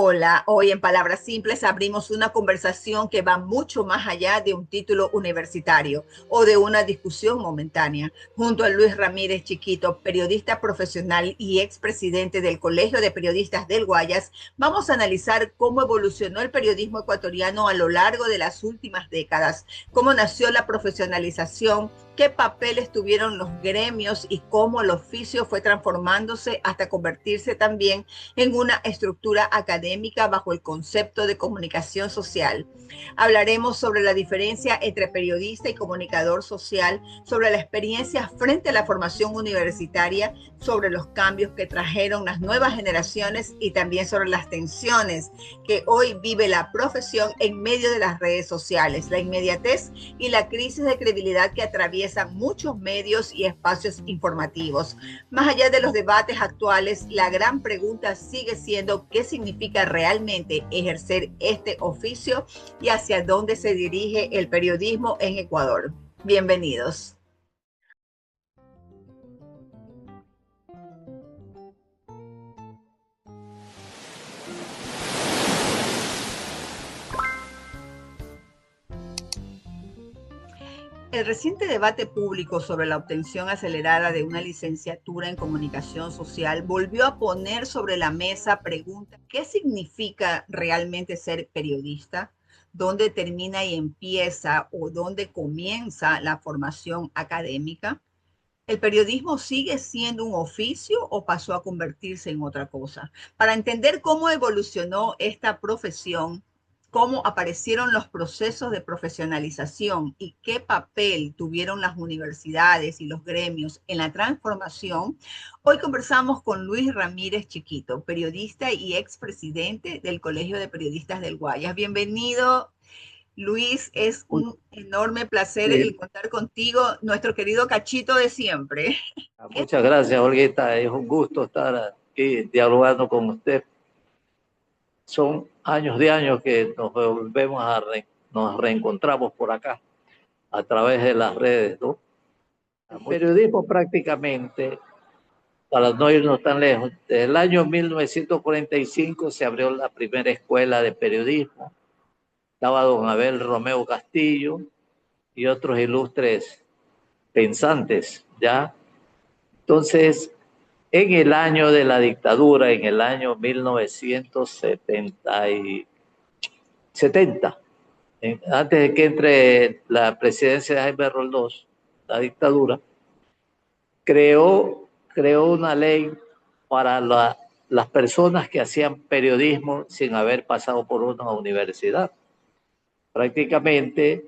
Hola, hoy en Palabras Simples abrimos una conversación que va mucho más allá de un título universitario o de una discusión momentánea. Junto a Luis Ramírez Chiquito, periodista profesional y expresidente del Colegio de Periodistas del Guayas, vamos a analizar cómo evolucionó el periodismo ecuatoriano a lo largo de las últimas décadas, cómo nació la profesionalización, qué papeles tuvieron los gremios y cómo el oficio fue transformándose hasta convertirse también en una estructura académica bajo el concepto de comunicación social. Hablaremos sobre la diferencia entre periodista y comunicador social, sobre la experiencia frente a la formación universitaria, sobre los cambios que trajeron las nuevas generaciones y también sobre las tensiones que hoy vive la profesión en medio de las redes sociales, la inmediatez y la crisis de credibilidad que atraviesan muchos medios y espacios informativos. Más allá de los debates actuales, la gran pregunta sigue siendo qué significa realmente ejercer este oficio y hacia dónde se dirige el periodismo en Ecuador. Bienvenidos. El reciente debate público sobre la obtención acelerada de una licenciatura en comunicación social volvió a poner sobre la mesa preguntas: ¿qué significa realmente ser periodista? ¿Dónde termina y empieza o dónde comienza la formación académica? ¿El periodismo sigue siendo un oficio o pasó a convertirse en otra cosa? Para entender cómo evolucionó esta profesión, cómo aparecieron los procesos de profesionalización y qué papel tuvieron las universidades y los gremios en la transformación, hoy conversamos con Luis Ramírez Chiquito, periodista y expresidente del Colegio de Periodistas del Guayas. Bienvenido, Luis, es un enorme placer el Sí, contar contigo, nuestro querido Cachito de siempre. muchas gracias, Olguita. Es un gusto estar aquí dialogando con usted. Son años de años que nos reencontramos por acá a través de las redes, ¿no? El periodismo prácticamente, para no irnos tan lejos, desde el año 1945 se abrió la primera escuela de periodismo. Estaba don Abel Romeo Castillo y otros ilustres pensantes, ¿ya? Entonces, en el año de la dictadura, en el año 1970, antes de que entre la presidencia de Jaime Roldós, la dictadura, creó una ley para las personas que hacían periodismo sin haber pasado por una universidad. Prácticamente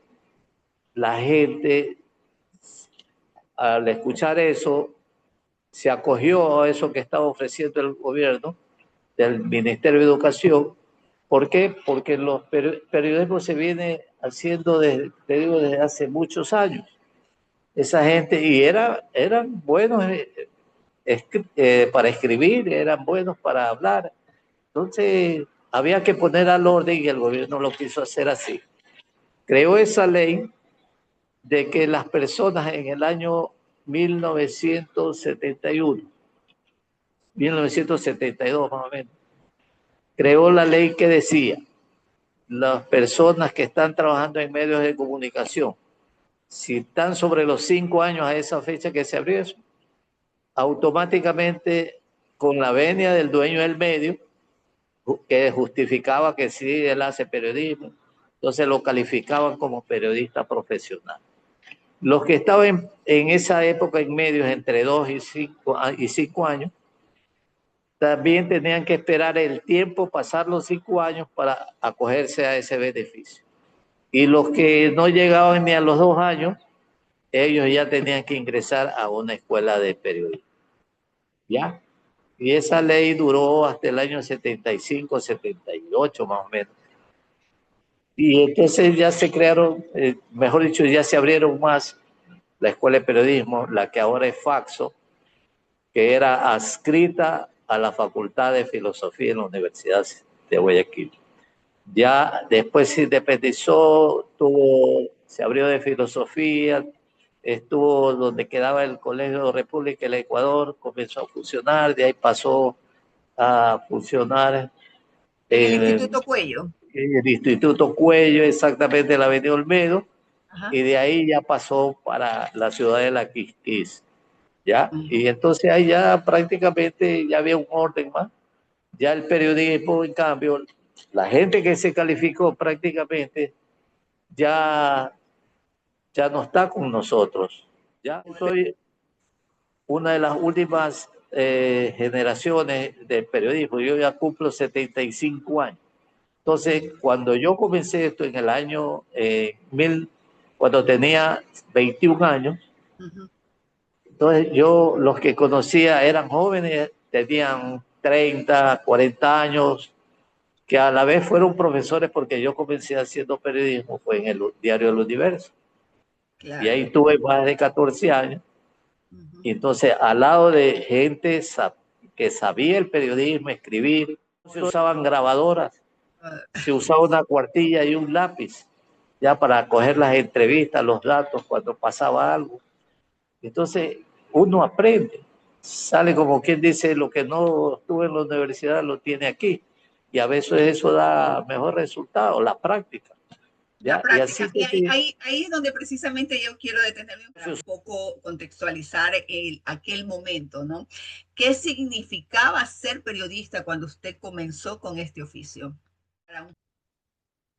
la gente, al escuchar eso, se acogió a eso que estaba ofreciendo el gobierno del Ministerio de Educación. ¿Por qué? Porque los periodismos se viene haciendo desde, te digo, desde hace muchos años. Esa gente, y eran buenos para escribir, eran buenos para hablar. Entonces, había que poner al orden y el gobierno lo quiso hacer así. Creó esa ley de que las personas en el año 1971, 1972 más o menos, creó la ley que decía, las personas que están trabajando en medios de comunicación, si están sobre los 5 años a esa fecha que se abrió eso, automáticamente con la venia del dueño del medio, que justificaba que sí, él hace periodismo, entonces lo calificaban como periodista profesional. Los que estaban en esa época en medios entre 2 y 5 años, también tenían que esperar el tiempo, pasar los 5 años para acogerse a ese beneficio. Y los que no llegaban ni a los 2 años, ellos ya tenían que ingresar a una escuela de periodismo. ¿Ya? Y esa ley duró hasta el año 75, 78 más o menos. Y entonces ya se crearon, mejor dicho, ya se abrieron más la escuela de periodismo, la que ahora es Faxo, que era adscrita a la Facultad de Filosofía en la Universidad de Guayaquil. Ya después se independizó, se abrió de filosofía, estuvo donde quedaba el Colegio de República del Ecuador, comenzó a funcionar, de ahí pasó a funcionar En el en Instituto Cuello. el Instituto Cuello, exactamente en la Avenida Olmedo, Ajá. y de ahí ya pasó para la ciudad de La Quisquis, ¿ya? Ujú. Y entonces ahí ya prácticamente ya había un orden más. Ya el periodismo, en cambio, la gente que se calificó prácticamente ya, ya no está con nosotros. Ya soy una de las últimas generaciones del periodismo. Yo ya cumplo 75 años. Entonces, cuando yo comencé esto en el año cuando tenía 21 años, Ujú. entonces yo los que conocía eran jóvenes, tenían 30, 40 años, que a la vez fueron profesores porque yo comencé haciendo periodismo, fue en el diario El Universo. Y Claro. ahí tuve más de 14 años. Ujú. Y entonces, al lado de gente que sabía el periodismo, escribir, se usaban grabadoras, Ah, se usaba una cuartilla y un lápiz, ya para coger las entrevistas, los datos cuando pasaba algo. Entonces, uno aprende, sale como quien dice, lo que no estuvo en la universidad lo tiene aquí. Y a veces eso da mejor resultado, la práctica. la ¿Ya? Y así práctica. Y que sí, ahí es donde precisamente yo quiero detenerme para un poco contextualizar aquel momento, ¿no? ¿Qué significaba ser periodista cuando usted comenzó con este oficio?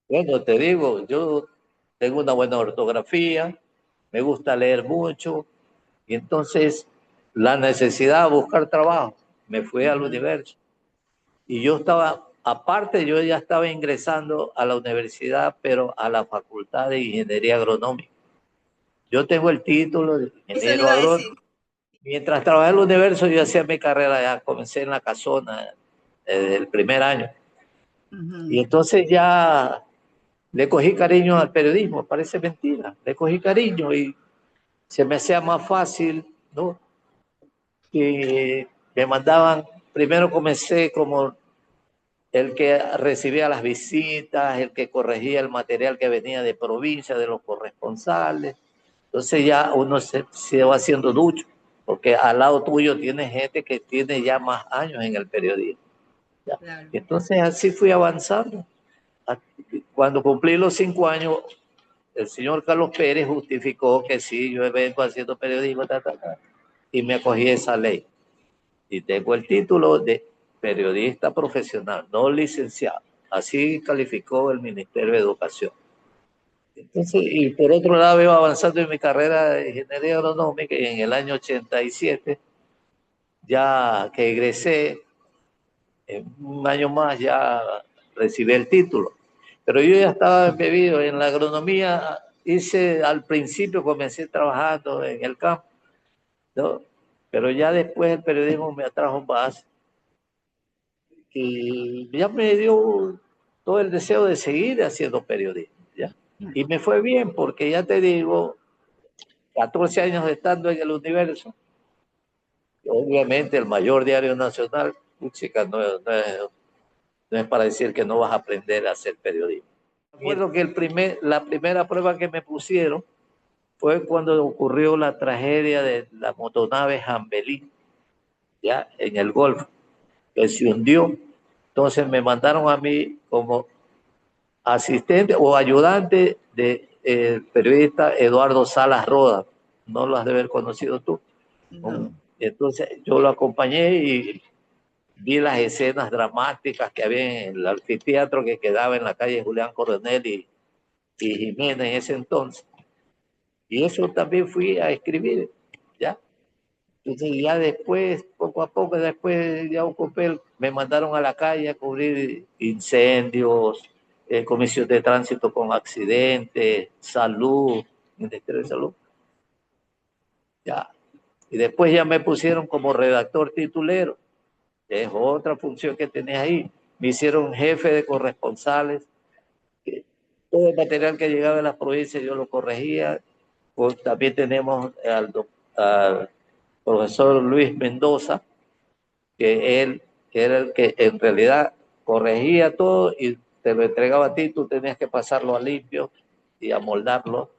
bueno, te digo, yo tengo una buena ortografía, me gusta leer mucho, y entonces la necesidad de buscar trabajo, me fui al Ujú. universo. Y yo estaba, aparte, yo ya estaba ingresando a la universidad, pero a la Facultad de Ingeniería Agronómica. Yo tengo el título de Eso le ingeniero iba a agrónomo. decir. Mientras trabajé en el universo, yo hacía mi carrera, ya comencé en la casona desde el primer año. Y Ujú. entonces ya le cogí cariño al periodismo, parece mentira, le cogí cariño y se me hacía más fácil, ¿no? Y me mandaban, primero comencé como el que recibía las visitas, el que corregía el material que venía de provincia, de los corresponsales. Entonces ya uno se va haciendo ducho, porque al lado tuyo tiene gente que tiene ya más años en el periodismo. ¿Ya? Claro. Entonces así fui avanzando. Cuando cumplí los 5 años, el señor Carlos Pérez justificó que sí, yo vengo haciendo periodismo, y me acogí esa ley. Y tengo el título de periodista profesional, no licenciado. Así calificó el Ministerio de Educación. Entonces, y por otro lado, iba avanzando en mi carrera de ingeniería agronómica y en el año 87, ya que egresé, en un año más ya recibí el título. Pero yo ya estaba embebido en la agronomía, hice al principio, comencé trabajando en el campo, ¿no? Pero ya después el periodismo me atrajo más y ya me dio todo el deseo de seguir haciendo periodismo, ¿ya? Y me fue bien porque ya te digo, 14 años estando en el universo, obviamente el mayor diario nacional, chica, no es para decir que no vas a aprender a hacer periodismo. Recuerdo que la primera prueba que me pusieron fue cuando ocurrió la tragedia de la motonave Jambelí, ya en el Golfo, que se hundió. Entonces me mandaron a mí como asistente o ayudante de periodista Eduardo Salas Roda. No lo has de haber conocido tú. No. Entonces yo lo acompañé y vi las escenas dramáticas que había en el anfiteatro que quedaba en la calle Julián Coronel y Jiménez en ese entonces. Y eso también fui a escribir, ¿ya? Entonces ya después, poco a poco, después ya ocupé, me mandaron a la calle a cubrir incendios, comisión de tránsito con accidentes, salud, Ministerio de Salud, ya. Y después ya me pusieron como redactor titulero, que es otra función que tenía ahí. Me hicieron jefe de corresponsales, que todo el material que llegaba de las provincias yo lo corregía. Pues también tenemos al profesor Luis Mendoza, que él era el que en realidad corregía todo y te lo entregaba a ti, tú tenías que pasarlo a limpio y amoldarlo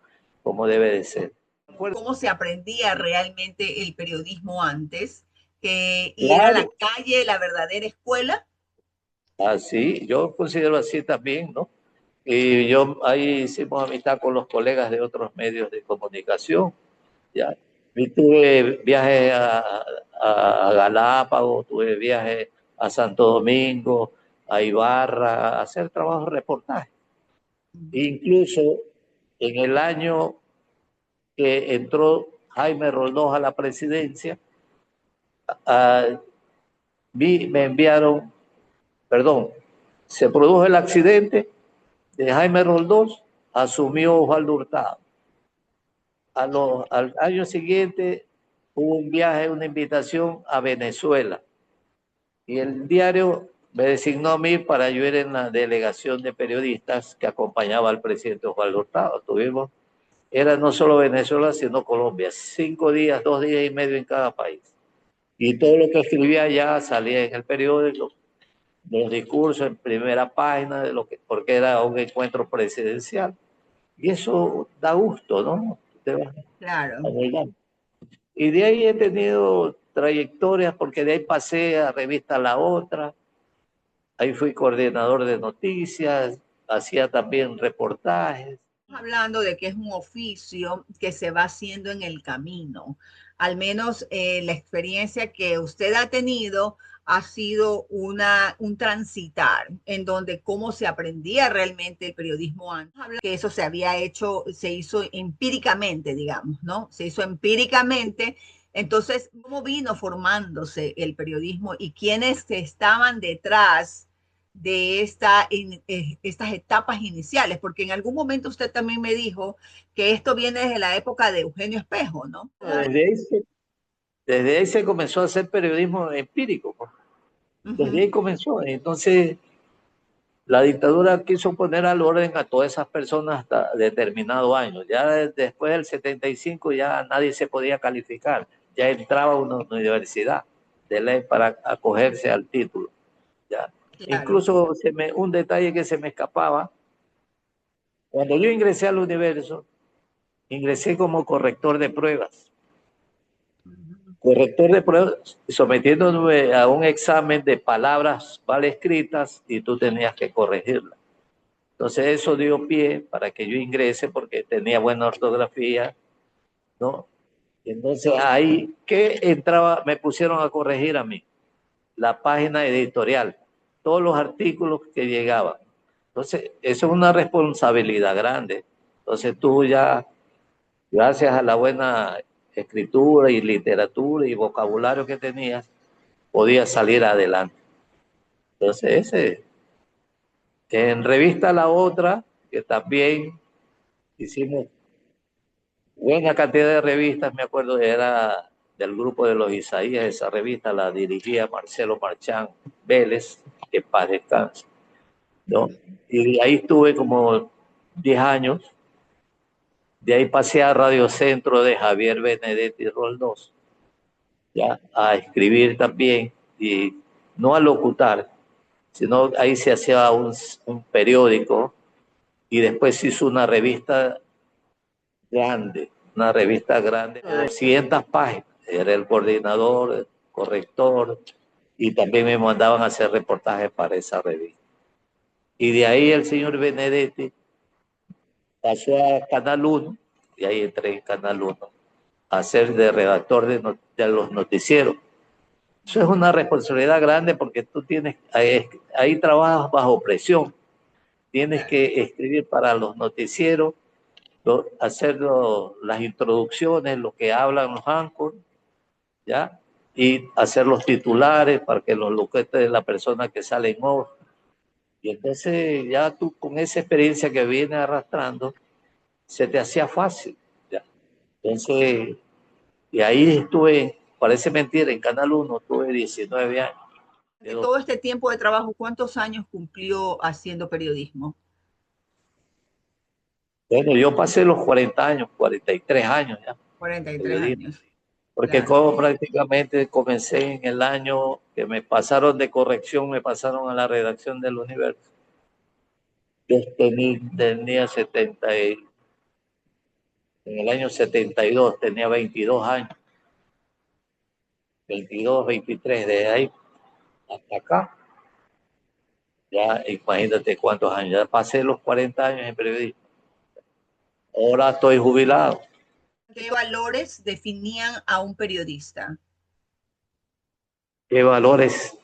como debe de ser. ¿Cómo se aprendía realmente el periodismo antes? Que ir a la Claro, calle, la verdadera escuela. Así, yo considero así también, ¿no? Y yo ahí hicimos amistad con los colegas de otros medios de comunicación, ¿ya? Y tuve viajes a Galápagos, tuve viajes a Santo Domingo, a Ibarra, a hacer trabajo de reportaje. Incluso en el año que entró Jaime Roldós a la presidencia, ah, me enviaron, perdón, se produjo el accidente de Jaime Roldós, asumió Osvaldo Hurtado. Al año siguiente hubo un viaje, una invitación a Venezuela y el diario me designó a mí para yo ir en la delegación de periodistas que acompañaba al presidente Osvaldo Hurtado. Era no solo Venezuela, sino Colombia, 5 días, 2 días y medio en cada país. Y todo lo que escribía ya salía en el periódico, los discursos en primera página, porque era un encuentro presidencial. Y eso da gusto, ¿no? Te vas Claro. a Y de ahí he tenido trayectorias, porque de ahí pasé a revista La Otra, ahí fui coordinador de noticias, hacía también reportajes. Hablando de que es un oficio que se va haciendo en el camino. Al menos la experiencia que usted ha tenido ha sido un transitar en donde cómo se aprendía realmente el periodismo antes, que eso se había hecho, se hizo empíricamente, digamos, ¿no? Se hizo empíricamente. Entonces, ¿cómo vino formándose el periodismo y quiénes estaban detrás de estas etapas iniciales? Porque en algún momento usted también me dijo que esto viene desde la época de Eugenio Espejo, ¿no? Desde ahí se comenzó a hacer periodismo empírico, pues. Desde ahí comenzó. Entonces, la dictadura quiso poner al orden a todas esas personas hasta determinado año. Ya después del 75 ya nadie se podía calificar. Ya entraba a una universidad de ley para acogerse al título. Ya. Claro. Incluso un detalle que se me escapaba, cuando yo ingresé al Universo, ingresé como corrector de pruebas. Corrector de pruebas, sometiéndome a un examen de palabras mal escritas y tú tenías que corregirlas. Entonces eso dio pie para que yo ingrese porque tenía buena ortografía, ¿no? Entonces ahí, ¿qué entraba? Me pusieron a corregir a mí la página editorial, todos los artículos que llegaban. Entonces, eso es una responsabilidad grande. Entonces tú ya, gracias a la buena escritura y literatura y vocabulario que tenías, podías salir adelante. Entonces, en revista La Otra, que también hicimos buena cantidad de revistas, me acuerdo, era del grupo de los Isaías, esa revista la dirigía Marcelo Marchán Vélez, que paz descanse, ¿no? Y ahí estuve como 10 años. De ahí pasé a Radio Centro de Javier Benedetti Roldós, ya a escribir también, y no a locutar, sino ahí se hacía un periódico y después se hizo una revista grande de 200 páginas. Era el coordinador, el corrector, y también me mandaban a hacer reportajes para esa revista. Y de ahí el señor Benedetti pasó a Canal 1, y ahí entré en Canal 1 a ser de redactor de los noticieros. Eso es una responsabilidad grande porque tú ahí trabajas bajo presión. Tienes que escribir para los noticieros, hacer las introducciones, lo que hablan los anchors, ¿ya? Y hacer los titulares para que los loquetes de la persona que sale en off. Y entonces ya tú con esa experiencia que vienes arrastrando, se te hacía fácil, ¿ya? Entonces, y ahí estuve, parece mentira, en Canal 1 tuve 19 años. De todo este tiempo de trabajo, ¿cuántos años cumplió haciendo periodismo? Bueno, yo pasé los 40 años, 43 años ya, 43 periodismo, años, porque claro. como prácticamente comencé en el año que me pasaron de corrección, me pasaron a la redacción del Universo. Yo tenía 70 en el año 72 tenía 22 años, 22, 23, de ahí hasta acá. Ya imagínate cuántos años. Ya pasé los 40 años en periodismo. Ahora estoy jubilado. ¿Qué valores definían a un periodista? ¿Qué valores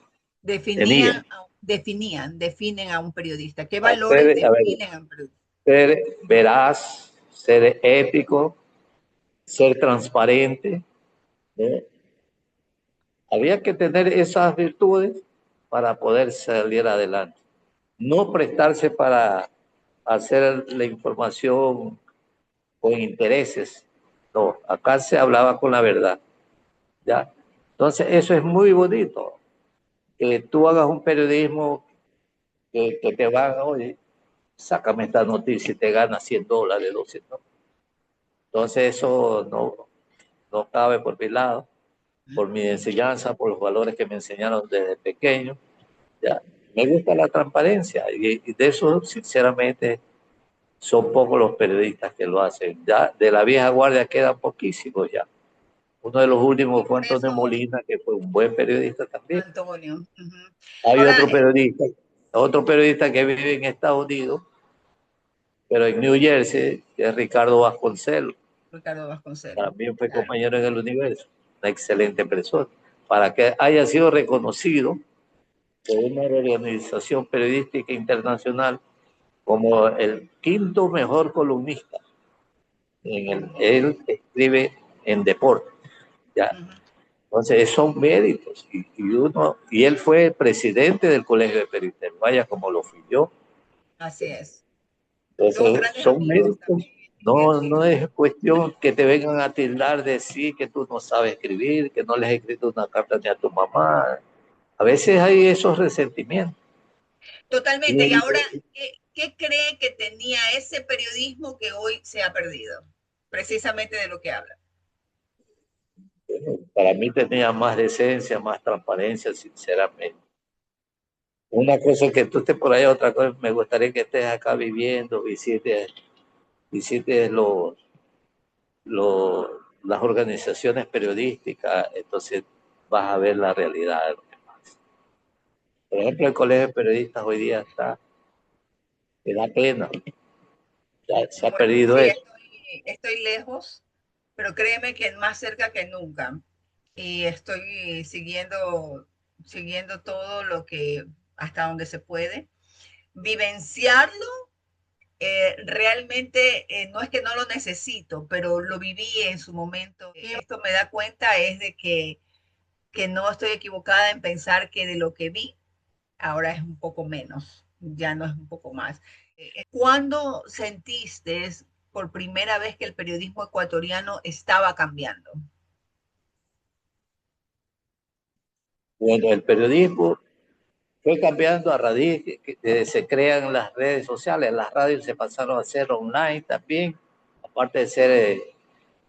tenía? Definen a un periodista. ¿Qué valores Hacer, a ver, definen a un periodista? ser veraz, ser ético, ser transparente, ¿no? Había que tener esas virtudes para poder salir adelante. No prestarse para hacer la información con intereses. No, acá se hablaba con la verdad. ¿Ya? Entonces, eso es muy bonito. Que tú hagas un periodismo que te va, oye, sácame esta noticia y te gana $100, 200. Entonces, eso no cabe por mi lado, por mi enseñanza, por los valores que me enseñaron desde pequeño. ¿Ya? Me gusta la transparencia y de eso, sinceramente, son pocos los periodistas que lo hacen. Ya de la vieja guardia quedan poquísimos ya. Uno de los últimos fue Por Antonio eso, Molina, que fue un buen periodista también. Antonio. Ujú. Hay Ahora, otro periodista que vive en Estados Unidos, pero en New Jersey, que es Ricardo Vasconcelos. Ricardo Vasconcelos, También fue claro. compañero en el Universo, una excelente persona. Para que haya sido reconocido por una organización periodística internacional como el quinto mejor columnista. Él escribe en deporte. ¿Ya? Ujú. Entonces, son méritos. Y él fue presidente del Colegio de Periodistas, vaya como lo fui yo. Así es. Dos Entonces, grandes son amigos méritos. también en No es cuestión que te vengan a tildar de sí, que tú no sabes escribir, que no le has escrito una carta ni a tu mamá. A veces hay esos resentimientos. Totalmente. Y Y, ahora, ¿qué cree que tenía ese periodismo que hoy se ha perdido? Precisamente de lo que habla. para mí tenía más decencia, más transparencia, sinceramente. Una cosa es que tú estés por allá, otra cosa me gustaría que estés acá viviendo, visites los, las organizaciones periodísticas, entonces vas a ver la realidad de lo que pasa. Por ejemplo, el Colegio de Periodistas hoy día está, me da pena, ya se ha Bueno, perdido sí, eso. estoy lejos, pero créeme que más cerca que nunca. Y estoy siguiendo todo lo que, hasta donde se puede. Vivenciarlo, realmente no es que no lo necesito, pero lo viví en su momento. Esto me da cuenta es de que no estoy equivocada en pensar que de lo que vi, ahora es un poco menos, ya no es un poco más. ¿Cuándo sentiste por primera vez que el periodismo ecuatoriano estaba cambiando? Bueno, el periodismo fue cambiando a raíz que se crean las redes sociales, las radios se pasaron a ser online también, aparte de ser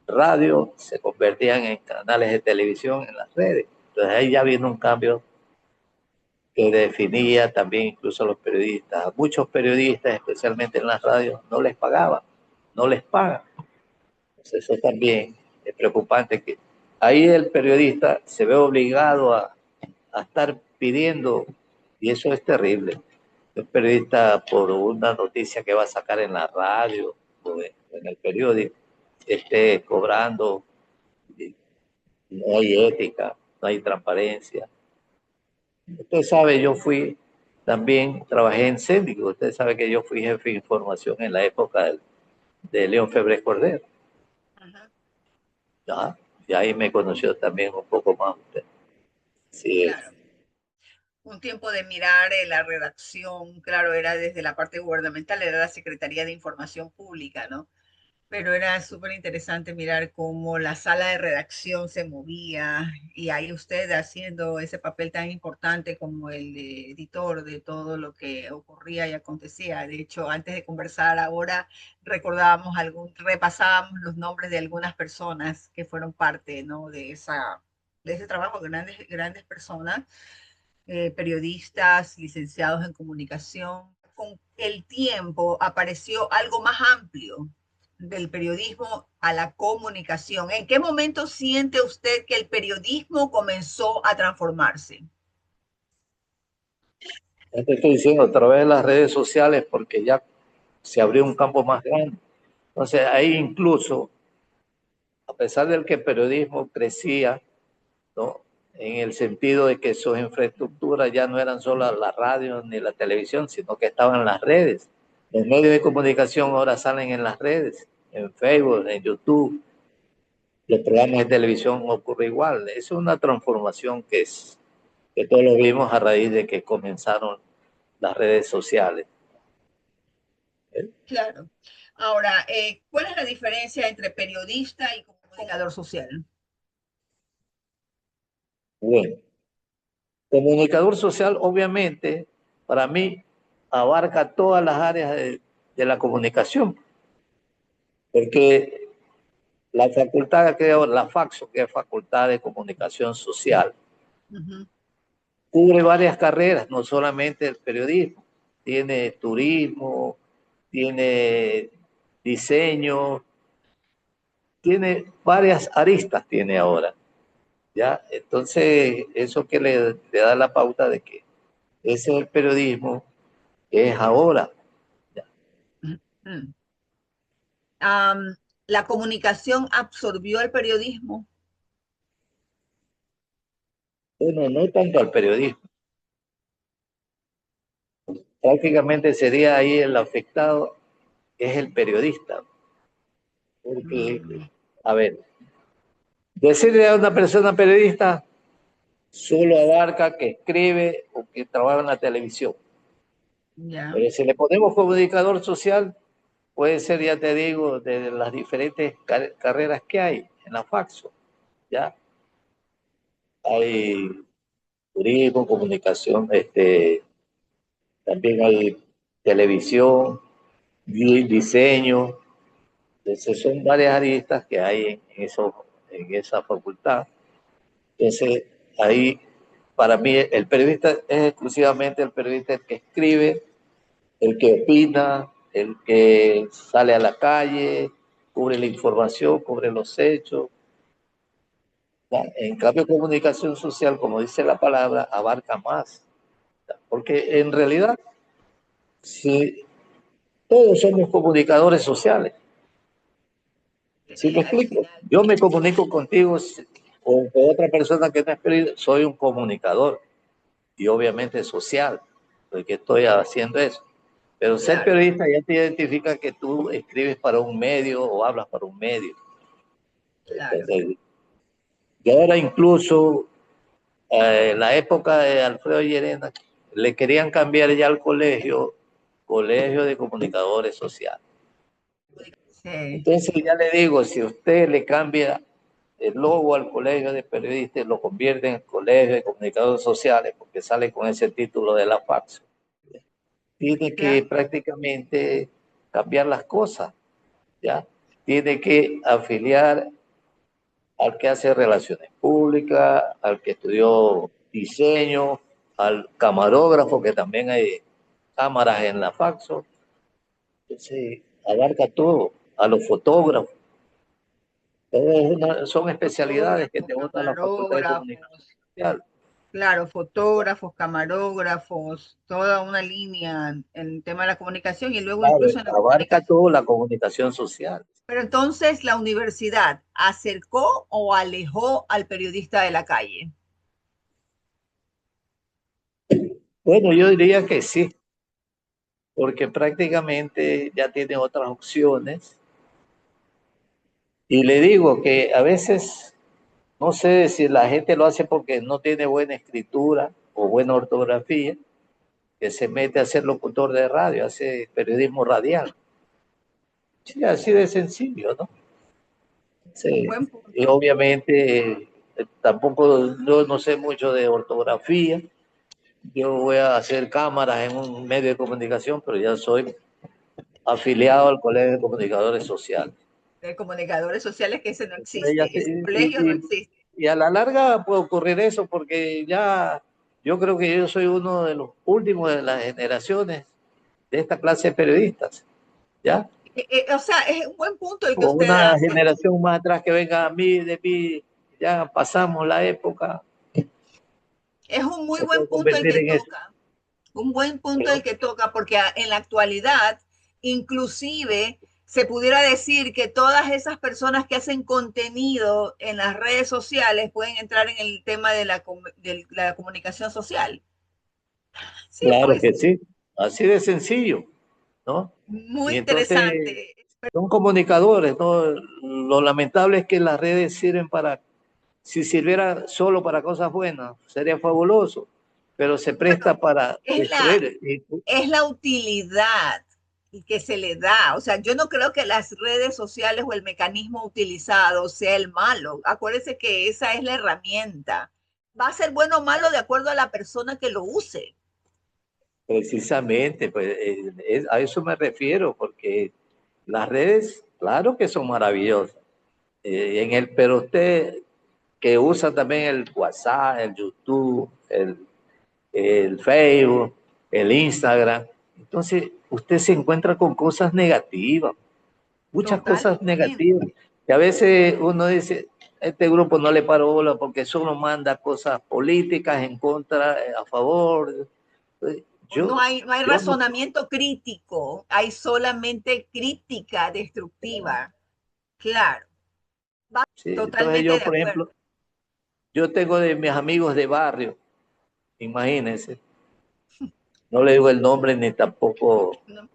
radio, se convertían en canales de televisión en las redes. Entonces ahí ya vino un cambio que definía también incluso a los periodistas. A muchos periodistas, especialmente en las radios, no les pagaban, no les pagan. Entonces eso también es preocupante que ahí el periodista se ve obligado a estar pidiendo, y eso es terrible. Un periodista por una noticia que va a sacar en la radio o en el periódico, esté cobrando, no hay ética, no hay transparencia. Usted sabe, yo fui, también trabajé en Síndico, usted sabe que yo fui jefe de información en la época de León Febres Cordero. Ajá, ¿Ya? Y ahí me conoció también un poco más usted. Sí, es. claro. Un tiempo de mirar la redacción, claro, era desde la parte gubernamental, era la Secretaría de Información Pública, ¿no? Pero era súper interesante mirar cómo la sala de redacción se movía y ahí usted haciendo ese papel tan importante como el de editor de todo lo que ocurría y acontecía. De hecho, antes de conversar ahora repasábamos los nombres de algunas personas que fueron parte, ¿no? De ese trabajo, grandes personas, periodistas, licenciados en comunicación. Con el tiempo apareció algo más amplio del periodismo a la comunicación. ¿En qué momento siente usted que el periodismo comenzó a transformarse? Ya te estoy diciendo, a través de las redes sociales, porque ya se abrió un campo más grande. Entonces, ahí incluso, a pesar de que el periodismo crecía, ¿no? En el sentido de que sus infraestructuras ya no eran solo la radio ni la televisión, sino que estaban en las redes. Los medios de comunicación ahora salen en las redes, en Facebook, en YouTube. Los programas de televisión ocurre igual. Es una transformación que todos lo vimos a raíz de que comenzaron las redes sociales. Claro. Ahora, ¿cuál es la diferencia entre periodista y comunicador social? Bueno, comunicador social, obviamente, para mí, abarca todas las áreas de la comunicación, porque la facultad que la FACSO, que es Facultad de Comunicación Social, Ujú. cubre varias carreras, no solamente el periodismo, tiene turismo, tiene diseño, tiene varias aristas, tiene ahora, ¿ya? Entonces, eso que le da la pauta de que ese es el periodismo que es ahora. ¿Ya? Mm. Am, ¿La comunicación absorbió el periodismo? Bueno, no tanto al periodismo, prácticamente sería ahí el afectado, es el periodista, porque, Mm, a ver, decirle a una persona periodista solo abarca que escribe o que trabaja en la televisión. ya, Pero si le ponemos comunicador social, puede ser, ya te digo, de las diferentes carreras que hay en la Faxo, ¿ya? Hay turismo, comunicación, también hay televisión, diseño. Entonces son varias aristas que hay en esa facultad. Entonces ahí, para mí, el periodista es exclusivamente el periodista el que escribe, el que opina, el que sale a la calle, cubre la información, cubre los hechos. ¿Ya? En cambio, comunicación social, como dice la palabra, abarca más. ¿Ya? Porque en realidad, si todos somos comunicadores sociales, ¿sí me al explico? final, Yo me comunico contigo o con otra persona que no es periodista, soy un comunicador y obviamente social, porque estoy haciendo eso. Pero ser claro, periodista ya te identifica que tú escribes para un medio o hablas para un medio. claro. Entonces, y ahora incluso en la época de Alfredo Llerena le querían cambiar ya al colegio, colegio de comunicadores sociales. Sí, Entonces ya le digo, si usted le cambia el logo al colegio de periodistas, lo convierte en el colegio de comunicadores sociales, porque sale con ese título de la FACS, tiene que claro. prácticamente cambiar las cosas, ¿ya? Tiene que afiliar al que hace relaciones públicas, al que estudió diseño, al camarógrafo, que también hay cámaras en la Faxo. Entonces, abarca todo, a los fotógrafos. Son especialidades que Fotógrafos, te bota la Facultad de Comunicación camarógrafos, Social. claro, fotógrafos, camarógrafos, toda una línea en el tema de la comunicación y luego Claro, incluso en la abarca comunicación. todo la comunicación social. Pero entonces la universidad acercó o alejó al periodista de la calle. Bueno, yo diría que sí, porque prácticamente ya tiene otras opciones. Y le digo que a veces no sé si la gente lo hace porque no tiene buena escritura o buena ortografía, que se mete a ser locutor de radio, hace periodismo radial. Sí, así de sencillo, ¿no? Sí. Buen Y punto. obviamente tampoco yo no sé mucho de ortografía. Yo voy a hacer cámaras en un medio de comunicación, pero ya soy afiliado al Colegio de Comunicadores Sociales. De comunicadores sociales que ese no Entonces, ya existe, ese colegio no existe. y a la larga puede ocurrir eso porque ya yo creo que yo soy uno de los últimos de las generaciones de esta clase de periodistas, ¿ya? O sea, es un buen punto el que O usted una hace. generación más atrás que venga a mí, de mí, ya pasamos la época, Es un muy se buen puede punto el convertir que en eso. toca. Un buen punto Pero, el que toca, porque en la actualidad, inclusive, se pudiera decir que todas esas personas que hacen contenido en las redes sociales pueden entrar en el tema de la comunicación social. Sí, claro pues, que sí, así de sencillo, ¿no? muy Y entonces interesante. son comunicadores, ¿no? Lo lamentable es que las redes sirven para, si sirviera solo para cosas buenas, sería fabuloso, pero se Bueno, presta para es la, destruir. es la utilidad que se le da. O sea, yo no creo que las redes sociales o el mecanismo utilizado sea el malo. Acuérdese que esa es la herramienta. Va a ser bueno o malo de acuerdo a la persona que lo use. Precisamente, pues a eso me refiero, porque las redes, claro que son maravillosas, pero usted que usa también el WhatsApp, el YouTube, el Facebook, el Instagram, entonces usted se encuentra con cosas negativas, muchas cosas negativas, Totalmente. que a veces uno dice, este grupo no le paro bola porque solo manda cosas políticas en contra, a favor. No Yo, hay, no hay yo no, razonamiento crítico, hay solamente crítica destructiva. Claro, sí, entonces totalmente yo, de por acuerdo. ejemplo, yo tengo de mis amigos de barrio, imagínense, no le digo el nombre ni tampoco ¿No?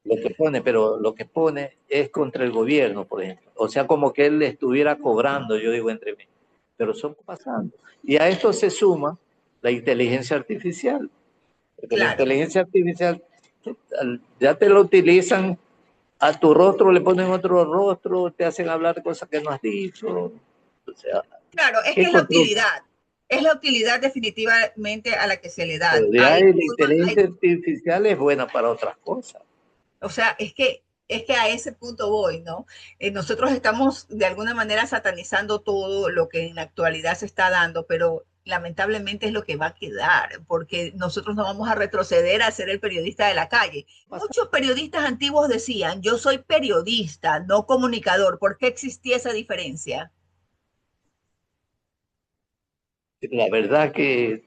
lo que pone, pero lo que pone es contra el gobierno, por ejemplo. O sea, como que él le estuviera cobrando, yo digo entre mí, pero son pasando. Y a esto se suma la inteligencia artificial, porque la Claro. inteligencia artificial ya te lo utilizan, a tu rostro le ponen otro rostro, te hacen hablar cosas que no has dicho. O sea, Claro, es que ¿qué control? es la utilidad definitivamente a la que se le Pero dan. de ahí la inteligencia artificial es buena para otras cosas. O sea, es que a ese punto voy, ¿no? Nosotros estamos de alguna manera satanizando todo lo que en la actualidad se está dando, pero lamentablemente es lo que va a quedar, porque nosotros no vamos a retroceder a ser el periodista de la calle. Muchos periodistas antiguos decían, yo soy periodista, no comunicador. ¿Por qué existía esa diferencia? La verdad que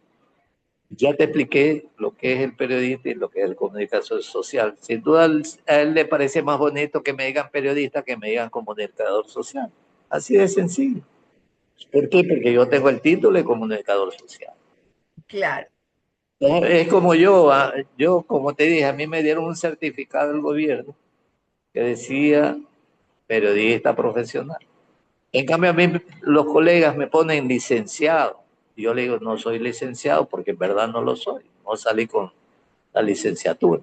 ya te expliqué lo que es el periodista y lo que es el comunicador social. Sin duda a él le parece más bonito que me digan periodista que me digan comunicador social. Así de sencillo. ¿Por qué? Porque yo tengo el título de comunicador social. Claro. No, es como yo, yo como te dije, a mí me dieron un certificado del gobierno que decía periodista profesional. En cambio, a mí los colegas me ponen licenciado. Y yo le digo, no soy licenciado porque en verdad no lo soy. No salí con la licenciatura.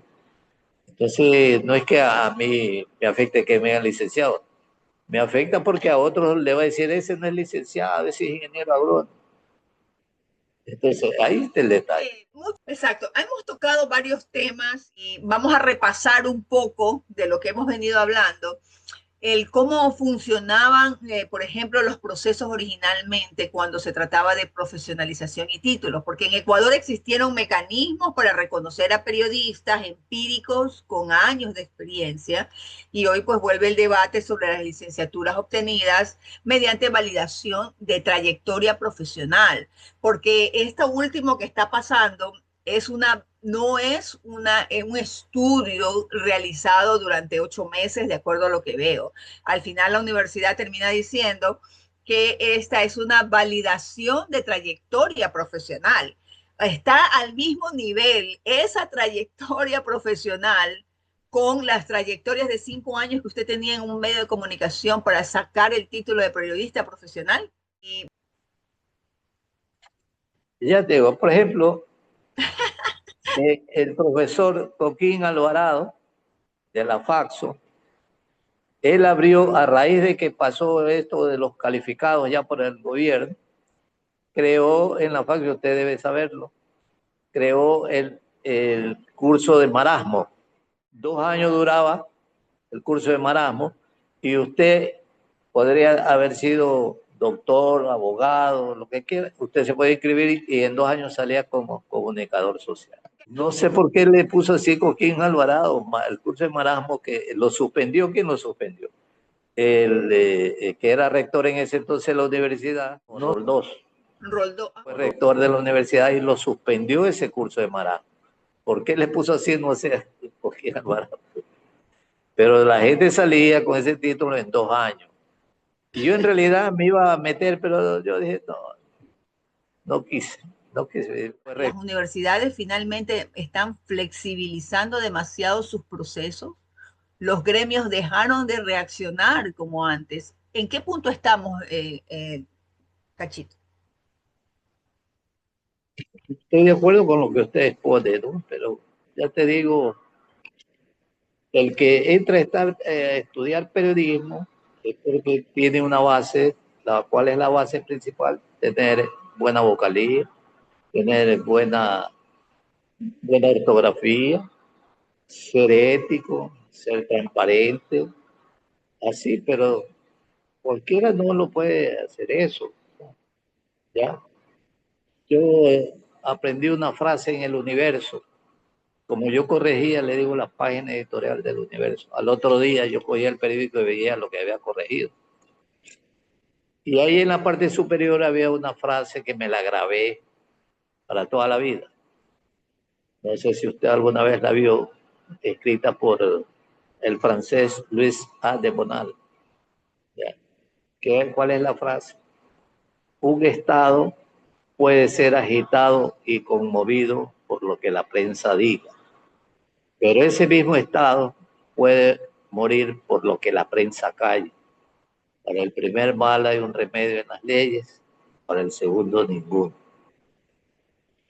Entonces, no es que a mí me afecte que me hagan licenciado. Me afecta porque a otros le va a decir, ese no es licenciado, ese es ingeniero agrónomo. Entonces, ahí está el detalle. Exacto. Hemos tocado varios temas y vamos a repasar un poco de lo que hemos venido hablando. El cómo funcionaban, por ejemplo, los procesos originalmente cuando se trataba de profesionalización y títulos, porque en Ecuador existieron mecanismos para reconocer a periodistas empíricos con años de experiencia y hoy pues vuelve el debate sobre las licenciaturas obtenidas mediante validación de trayectoria profesional, porque esto último que está pasando es una, no es un estudio realizado durante 8 meses, de acuerdo a lo que veo. Al final la universidad termina diciendo que esta es una validación de trayectoria profesional. Está al mismo nivel esa trayectoria profesional con las trayectorias de 5 años que usted tenía en un medio de comunicación para sacar el título de periodista profesional. Y Ya te digo, por ejemplo, el profesor Toquín Alvarado de la Faxo, él abrió, a raíz de que pasó esto de los calificados ya por el gobierno, creó en la Faxo, usted debe saberlo, creó el curso de marasmo. 2 años duraba el curso de marasmo y usted podría haber sido doctor, abogado, lo que quiera. Usted se puede inscribir y en 2 años salía como comunicador social. No sé por qué le puso así Coquín Alvarado, el curso de marasmo, que lo suspendió. ¿Quién lo suspendió? El que era rector en ese entonces de la universidad, Roldós, Roldo, fue rector de la universidad y lo suspendió ese curso de marasmo. ¿Por qué le puso así? No sé, porque era barato. Pero la gente salía con ese título en 2 años. Y yo en realidad me iba a meter, pero yo dije, no, no quise, no quise. Las universidades finalmente están flexibilizando demasiado sus procesos. Los gremios dejaron de reaccionar como antes. ¿En qué punto estamos, Cachito? Estoy de acuerdo con lo que usted expone, ¿no? Pero ya te digo, el que entra a estudiar periodismo es porque tiene una base, la cual es la base principal, tener buena vocalía, tener buena ortografía, ser ético, ser transparente, así, pero cualquiera no lo puede hacer eso, ¿ya? Yo aprendí una frase en el Universo. Como yo corregía, le digo, la página editorial del Universo. Al otro día yo cogía el periódico y veía lo que había corregido. Y ahí en la parte superior había una frase que me la grabé para toda la vida. No sé si usted alguna vez la vio, escrita por el francés Luis A. de Bonal. ¿Ya? ¿Cuál es la frase? Un Estado puede ser agitado y conmovido por lo que la prensa diga, pero ese mismo Estado puede morir por lo que la prensa calle. Para el primer mal hay un remedio en las leyes, para el segundo ninguno.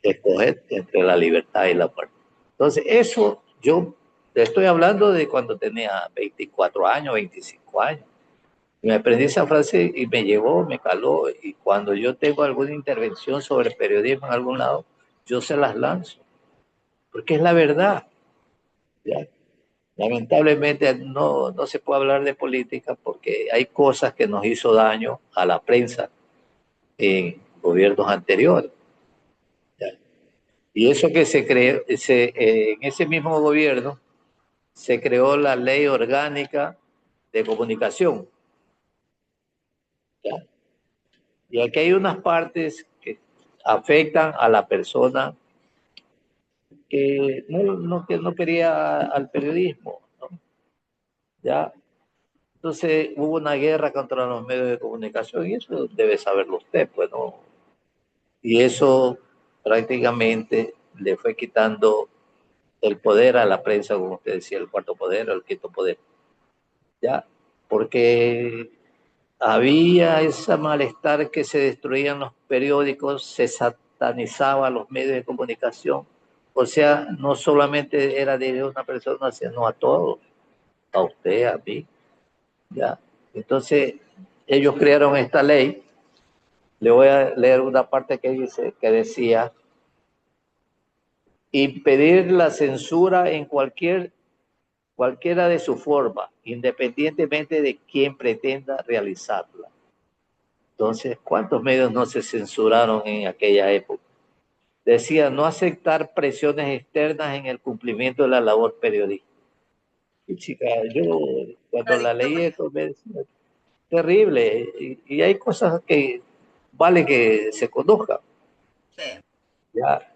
Escoger entre la libertad y la muerte. Entonces, eso yo le estoy hablando de cuando tenía 24 años, 25 años. Me aprendí esa frase y me llegó, me caló. Y cuando yo tengo alguna intervención sobre periodismo en algún lado, yo se las lanzo, porque es la verdad. ¿Ya? Lamentablemente no se puede hablar de política porque hay cosas que nos hizo daño a la prensa en gobiernos anteriores. ¿Ya? Y eso que se creó, en ese mismo gobierno se creó la ley orgánica de comunicación. ¿Ya? Y aquí hay unas partes que afectan a la persona que no quería al periodismo, ¿no? ¿Ya? Entonces hubo una guerra contra los medios de comunicación y eso debe saberlo usted, pues, ¿no? Y eso prácticamente le fue quitando el poder a la prensa, como usted decía, el cuarto poder o el quinto poder, ¿ya? Porque había ese malestar que se destruían los periódicos, se satanizaba los medios de comunicación, o sea, no solamente era de una persona, sino a todos, a usted, a mí, ¿ya? Entonces, ellos crearon esta ley. Le voy a leer una parte que dice, que decía, impedir la censura en cualquiera de su forma, independientemente de quién pretenda realizarla. Entonces, ¿cuántos medios no se censuraron en aquella época? Decía, no aceptar presiones externas en el cumplimiento de la labor periodística. Y chica, yo cuando la leí esto me decía, terrible, y hay cosas que vale que se conozcan. Sí. Ya,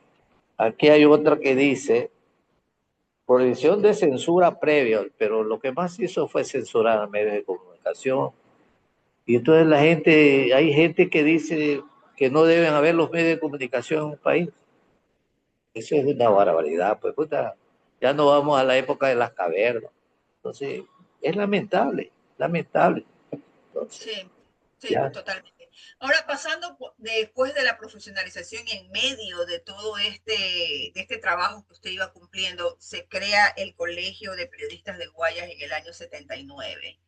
aquí hay otra que dice, prohibición de censura previa, pero lo que más hizo fue censurar a medios de comunicación. Y entonces hay gente que dice que no deben haber los medios de comunicación en un país. Eso es una barbaridad, pues puta, ya no vamos a la época de las cavernas. Entonces, es lamentable, lamentable. Entonces, Sí, sí, ya. totalmente. Ahora, pasando después de la profesionalización, en medio de todo de este trabajo que usted iba cumpliendo, se crea el Colegio de Periodistas de Guayas en el año 79.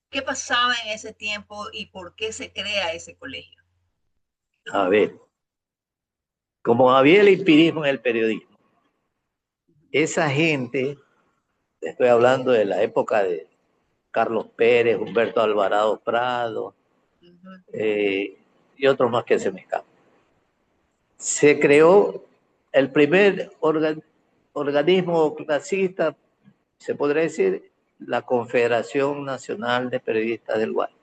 ¿Qué pasaba en ese tiempo y por qué se crea ese colegio? A ver, como había el empirismo en el periodismo, esa gente, estoy hablando de la época de Carlos Pérez, Humberto Alvarado Prado, Ujú. y otros más que se me escapan. Se creó el primer organismo clasista, se podría decir, la Confederación Nacional de Periodistas del Guay,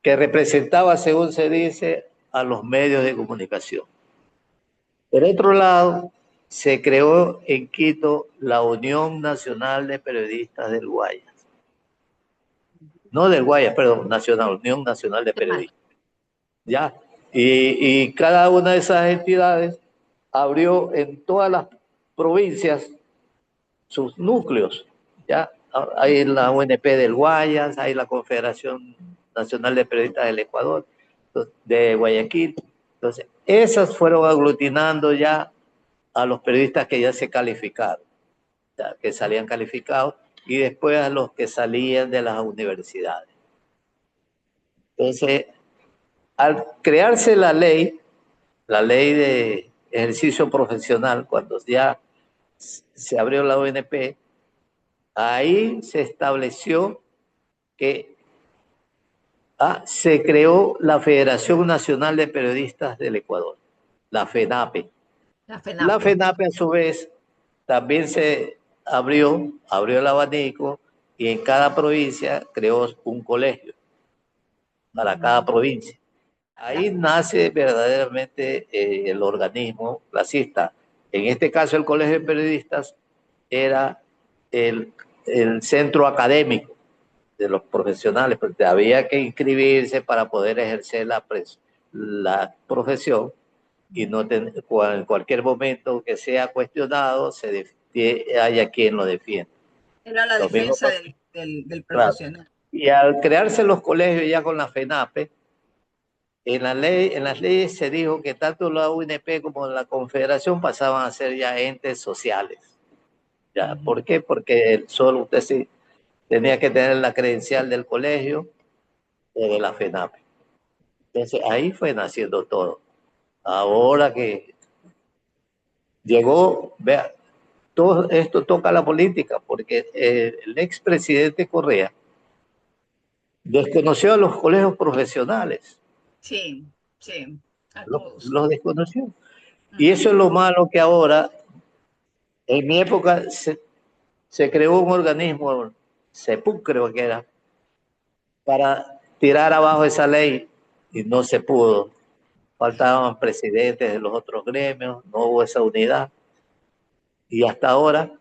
que representaba, según se dice, a los medios de comunicación. Por otro lado, se creó en Quito la Unión Nacional de Periodistas del Guayas. No del Guayas, perdón, Nacional, Unión Nacional de Periodistas. Ya. Y cada una de esas entidades abrió en todas las provincias sus núcleos. Ya. Hay la UNP del Guayas, hay la Confederación Nacional de Periodistas del Ecuador, de Guayaquil. Entonces, esas fueron aglutinando ya a los periodistas que ya se calificaron, ya, que salían calificados, y después a los que salían de las universidades. Entonces, al crearse la ley de ejercicio profesional, cuando ya se abrió la ONP, ahí se estableció que se creó la Federación Nacional de Periodistas del Ecuador, la FENAPE. La FENAPE a su vez también se abrió el abanico y en cada provincia creó un colegio para cada provincia. Ahí nace verdaderamente el organismo clasista. En este caso, el Colegio de Periodistas era el centro académico de los profesionales, porque había que inscribirse para poder ejercer la profesión y no en cualquier momento que sea cuestionado haya quien lo defienda. Era la defensa del profesional. Claro. Y al crearse los colegios ya con la FENAPE, en las leyes se dijo que tanto la UNP como la Confederación pasaban a ser ya entes sociales. ¿Ya? ¿Por qué? Porque solo usted sí tenía que tener la credencial del colegio o de la FENAPE. Entonces ahí fue naciendo todo. Ahora que llegó, vea, todo esto toca la política, porque el expresidente Correa desconoció a los colegios profesionales. Sí, sí, a todos. todos. Los desconoció. Y eso es lo malo, que ahora, en mi época, se creó un organismo, CEPUC creo que era, para tirar abajo esa ley y no se pudo. Faltaban presidentes de los otros gremios, no hubo esa unidad. Y hasta ahora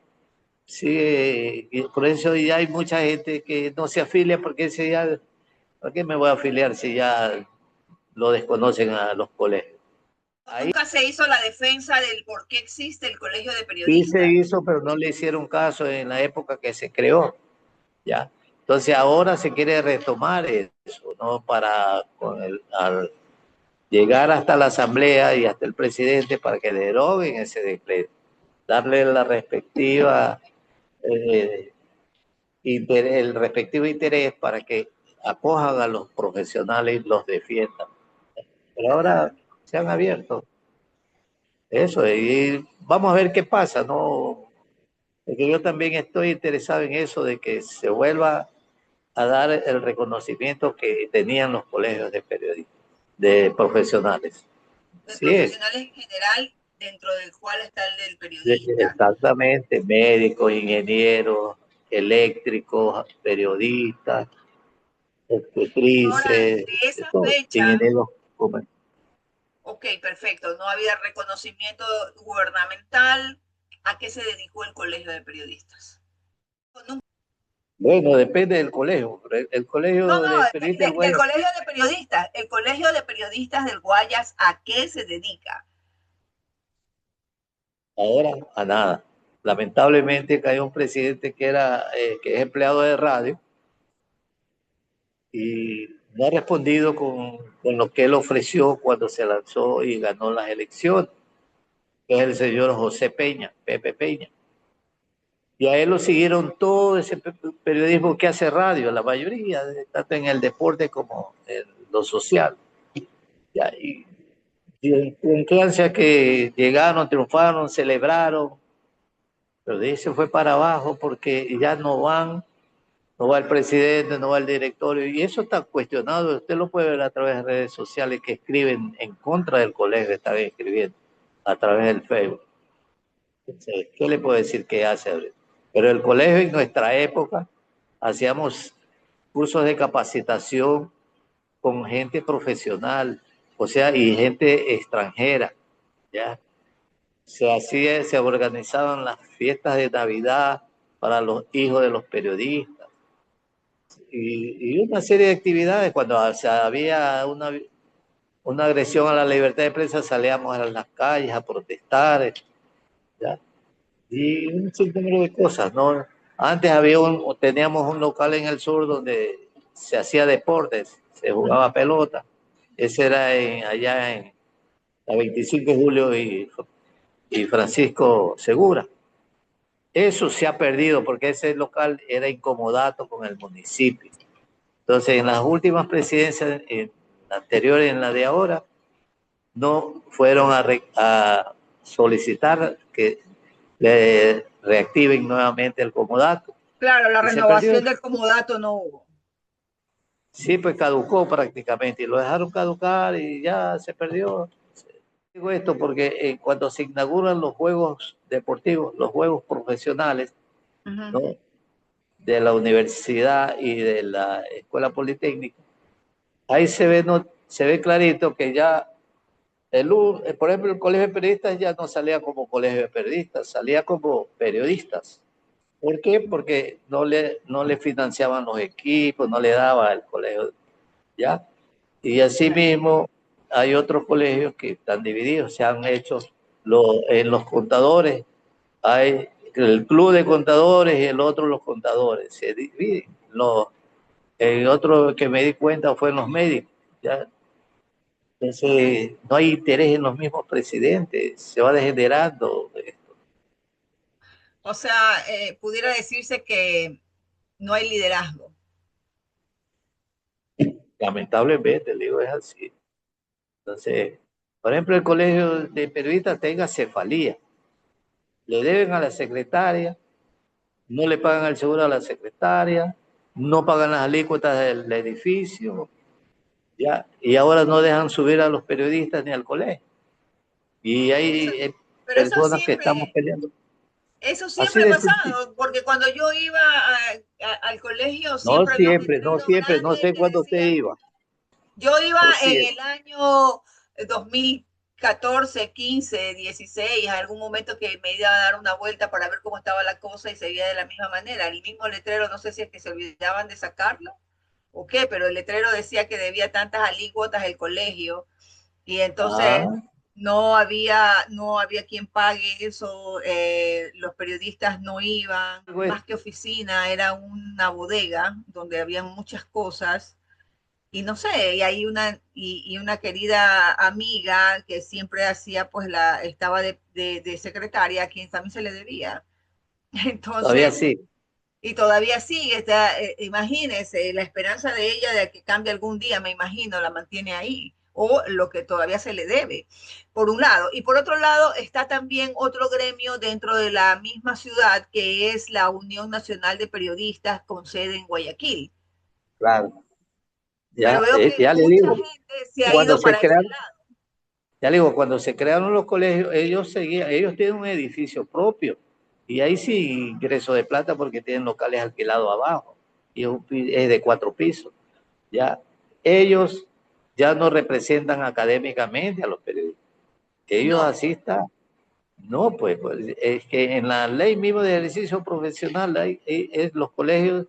sigue, por eso ya hay mucha gente que no se afilia, porque dice ya, ¿para qué me voy a afiliar si ya lo desconocen a los colegios? Nunca se hizo la defensa del por qué existe el Colegio de Sí se Periodistas. hizo, pero no le hicieron caso en la época que se creó, ¿ya? Entonces ahora se quiere retomar eso, ¿no? Para al llegar hasta la asamblea y hasta el presidente para que deroguen ese decreto, darle la respectiva el respectivo interés para que acojan a los profesionales y los defiendan. Pero ahora se han abierto eso y vamos a ver qué pasa, ¿no? Porque yo también estoy interesado en eso, de que se vuelva a dar el reconocimiento que tenían los colegios de periodistas, de profesionales. De Sí, profesionales en general, dentro del cual está el del periodista. exactamente, médicos, ingenieros, eléctricos, periodistas, Ahora, escritrices, de esa todo, fecha, ingenieros. ok, perfecto, no había reconocimiento gubernamental. ¿A qué se dedicó el Colegio de Periodistas? Bueno, depende del colegio. El No, colegio no, de periodistas del del Guayas, Colegio de Periodistas. El Colegio de Periodistas del Guayas, ¿a qué se dedica? ahora a nada. Lamentablemente cayó un presidente que es empleado de radio y no ha respondido con lo que él ofreció cuando se lanzó y ganó las elecciones, que es el señor José Peña, Pepe Peña. Y a él lo siguieron todo ese periodismo que hace radio, la mayoría, tanto en el deporte como en lo social. Y en Francia que llegaron, triunfaron, celebraron, pero de ahí se fue para abajo porque ya no va el presidente, no va el directorio, y eso está cuestionado. Usted lo puede ver a través de redes sociales que escriben en contra del colegio, están escribiendo a través del Facebook. Entonces, ¿qué le puedo decir que hace? Pero el colegio en nuestra época hacíamos cursos de capacitación con gente profesional, o sea, y gente extranjera, ¿ya? se organizaban las fiestas de Navidad para los hijos de los periodistas y una serie de actividades. Cuando había una agresión a la libertad de prensa, salíamos a las calles a protestar, ¿ya? Y un sinnúmero de cosas, ¿no? Antes teníamos un local en el sur donde se hacía deportes, se jugaba pelota. Ese era allá en la 25 de julio y Francisco Segura. Eso se ha perdido porque ese local era incomodato con el municipio. Entonces, en las últimas presidencias, en la anterior y en la de ahora, no fueron a solicitar que le reactiven nuevamente el comodato. Claro, la Y se perdió. renovación del comodato no hubo. Sí, pues caducó prácticamente y lo dejaron caducar y ya se perdió. Digo esto porque cuando se inauguran los juegos deportivos, los juegos profesionales, ¿no? De la universidad y de la escuela politécnica, ahí no, se ve clarito que ya por ejemplo, el colegio de periodistas ya no salía como colegio de periodistas, salía como periodistas. ¿Por qué? Porque no le financiaban los equipos, no le daba el colegio, ¿ya? Y asimismo hay otros colegios que están divididos, se han hecho en los contadores, hay el club de contadores y el otro los contadores, se dividen. El otro que me di cuenta fue en los médicos, ¿ya? Entonces, no hay interés en los mismos presidentes, se va degenerando. O sea, pudiera decirse que no hay liderazgo. Lamentablemente, le digo, es así. Entonces, por ejemplo, el colegio de periodistas tenga cefalía. Le deben a la secretaria, no le pagan el seguro a la secretaria, no pagan las alícuotas del edificio, ¿ya? Y ahora no dejan subir a los periodistas ni al colegio. Y hay Pero personas que estamos peleando. eso Así siempre ha de sencillo. pasado, porque cuando yo iba al colegio No siempre había un siempre, no letrero siempre, no grande sé que cuándo usted decía, iba. yo iba No en siempre. el año 2014, 15, 16, algún momento que me iba a dar una vuelta para ver cómo estaba la cosa y seguía de la misma manera. El mismo letrero, no sé si es que se olvidaban de sacarlo o qué, pero el letrero decía que debía tantas alícuotas el colegio y entonces Ah, no había quien pague eso, los periodistas no iban, pues, más que oficina, era una bodega donde había muchas cosas y no sé, y hay y una querida amiga que siempre hacía, pues estaba de secretaria, a quien también se le debía. todavía Entonces, sí. y todavía sigue, imagínese, la esperanza de ella de que cambie algún día, me imagino, la mantiene ahí, o lo que todavía se le debe, por un lado. Y por otro lado, está también otro gremio dentro de la misma ciudad, que es la Unión Nacional de Periodistas con sede en Guayaquil. Claro. Pero Ya, veo que ya le mucha digo, gente se ha cuando ido se para ese crearon, lado. ya le digo, cuando se crearon los colegios, ellos tienen un edificio propio y ahí sí ingreso de plata porque tienen locales alquilados abajo y es de 4 pisos. Ya, ellos ya no representan académicamente a los periodistas. Ellos No, así están. No, pues, es que en la ley mismo de ejercicio profesional, los colegios,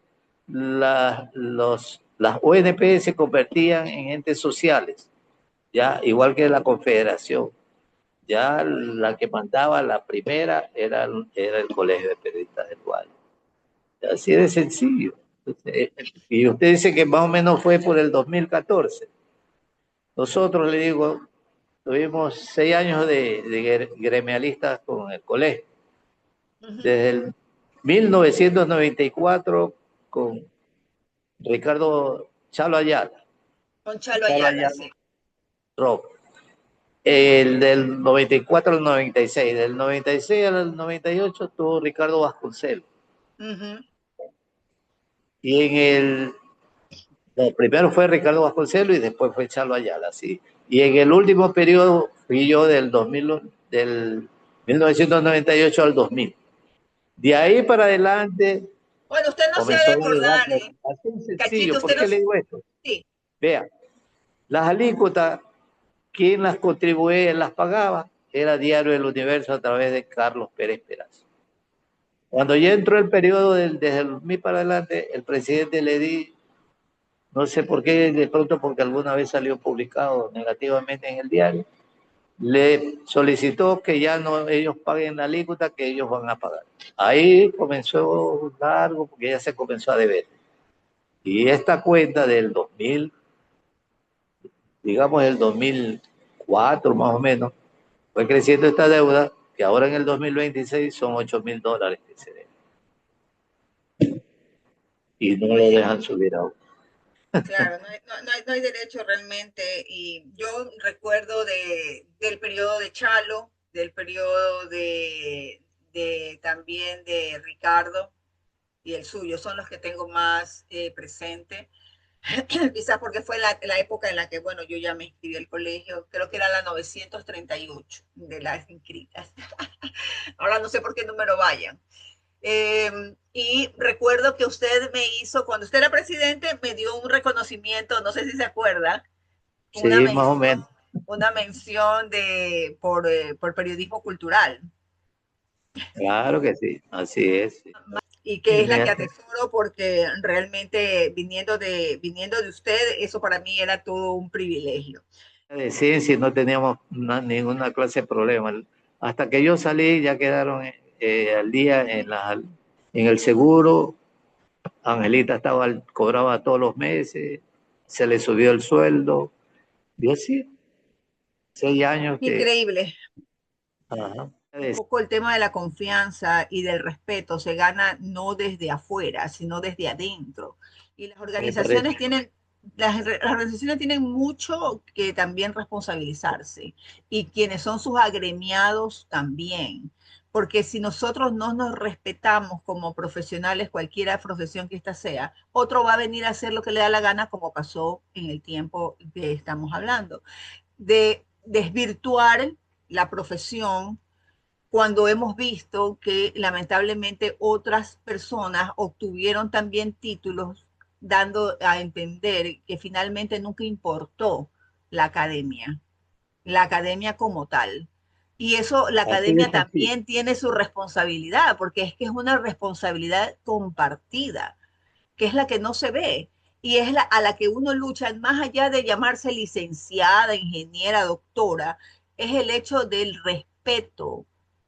las ONP se convertían en entes sociales, ya, igual que la confederación. Ya la que mandaba la primera era el colegio de periodistas del Valle. Así de sencillo. Entonces, y usted dice que más o menos fue por el 2014. Nosotros, le digo, tuvimos 6 años de gremialistas con el colegio. Desde el 1994 con Ricardo Chalo Ayala. con Chalo Chalo Ayala, Ayala, sí. Rob. El del 94 al 96. Del 96 al 98 tuvo Ricardo Vasconcelos. Y no, primero fue Ricardo Vasconcelos y después fue Chalo Ayala, sí. Y en el último periodo fui yo del 1998 al 2000. De ahí para adelante Bueno, usted no se ha comenzó de el acordar, debate. Así es Cachito, sencillo. usted ¿Por no, qué le digo esto? sí. Vea, las alícuotas, ¿quién las contribuía, las pagaba? era Diario del Universo a través de Carlos Pérez Peraza. Cuando ya entró el periodo desde el 2000 para adelante, el presidente le di, no sé por qué, de pronto porque alguna vez salió publicado negativamente en el diario, le solicitó que ya no ellos paguen la alícuota que ellos van a pagar. Ahí comenzó largo porque ya se comenzó a deber. Y esta cuenta del 2000, digamos el 2004 más o menos, fue creciendo esta deuda que ahora en el 2026 son $8.000 que se deben. Y no lo dejan subir aún. Claro, no hay derecho realmente. Y yo recuerdo del periodo de Chalo, del periodo también de Ricardo y el suyo, son los que tengo más presente. Quizás porque fue la época en la que, bueno, yo ya me inscribí al colegio, creo que era la 938 de las inscritas. Ahora no sé por qué número vayan. Y recuerdo que usted me hizo, cuando usted era presidente, me dio un reconocimiento, no sé si se acuerda, una Sí, más o mención, menos. una mención por periodismo cultural, Claro que sí, así es. y que es la que atesoro porque realmente viniendo de usted, eso para mí era todo un privilegio. De ciencia no teníamos ninguna clase de problema. Hasta que yo salí ya quedaron al día en el seguro. Angelita cobraba todos los meses, se le subió el sueldo. Y así, 6 años que... Increíble. Ajá. Un poco el tema de la confianza y del respeto se gana no desde afuera, sino desde adentro. Y Me parece. las organizaciones tienen mucho que también responsabilizarse y quienes son sus agremiados también. Porque si nosotros no nos respetamos como profesionales, cualquier profesión que ésta sea, otro va a venir a hacer lo que le da la gana, como pasó en el tiempo que estamos hablando, de desvirtuar la profesión cuando hemos visto que lamentablemente otras personas obtuvieron también títulos, dando a entender que finalmente nunca importó la academia como tal. Y eso, la Así academia es así. también tiene su responsabilidad, porque es que es una responsabilidad compartida, que es la que no se ve y es a la que uno lucha, más allá de llamarse licenciada, ingeniera, doctora, es el hecho del respeto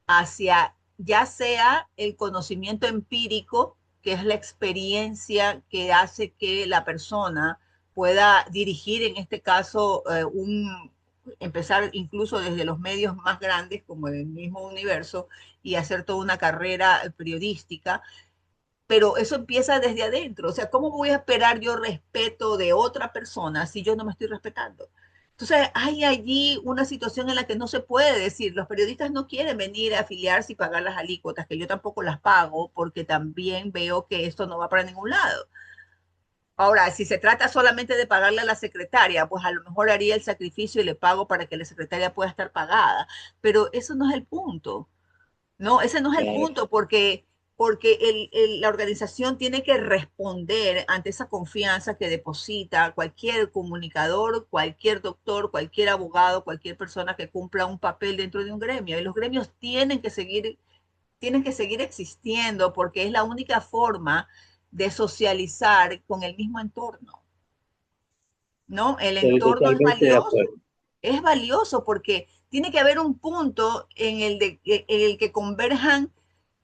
hacia ya sea el conocimiento empírico, que es la experiencia que hace que la persona pueda dirigir, en este caso, empezar incluso desde los medios más grandes, como el mismo Universo, y hacer toda una carrera periodística, pero eso empieza desde adentro. O sea, ¿cómo voy a esperar yo respeto de otra persona si yo no me estoy respetando? Entonces, hay allí una situación en la que no se puede decir, los periodistas no quieren venir a afiliarse y pagar las alícuotas, que yo tampoco las pago, porque también veo que esto no va para ningún lado. Ahora, si se trata solamente de pagarle a la secretaria, pues a lo mejor haría el sacrificio y le pago para que la secretaria pueda estar pagada, pero eso no es el punto. No, ese no es el Claro. punto, porque la organización tiene que responder ante esa confianza que deposita cualquier comunicador, cualquier doctor, cualquier abogado, cualquier persona que cumpla un papel dentro de un gremio. Y los gremios tienen que seguir existiendo porque es la única forma de socializar con el mismo entorno, ¿no? El Estoy entorno totalmente de acuerdo. es valioso porque tiene que haber un punto en el que converjan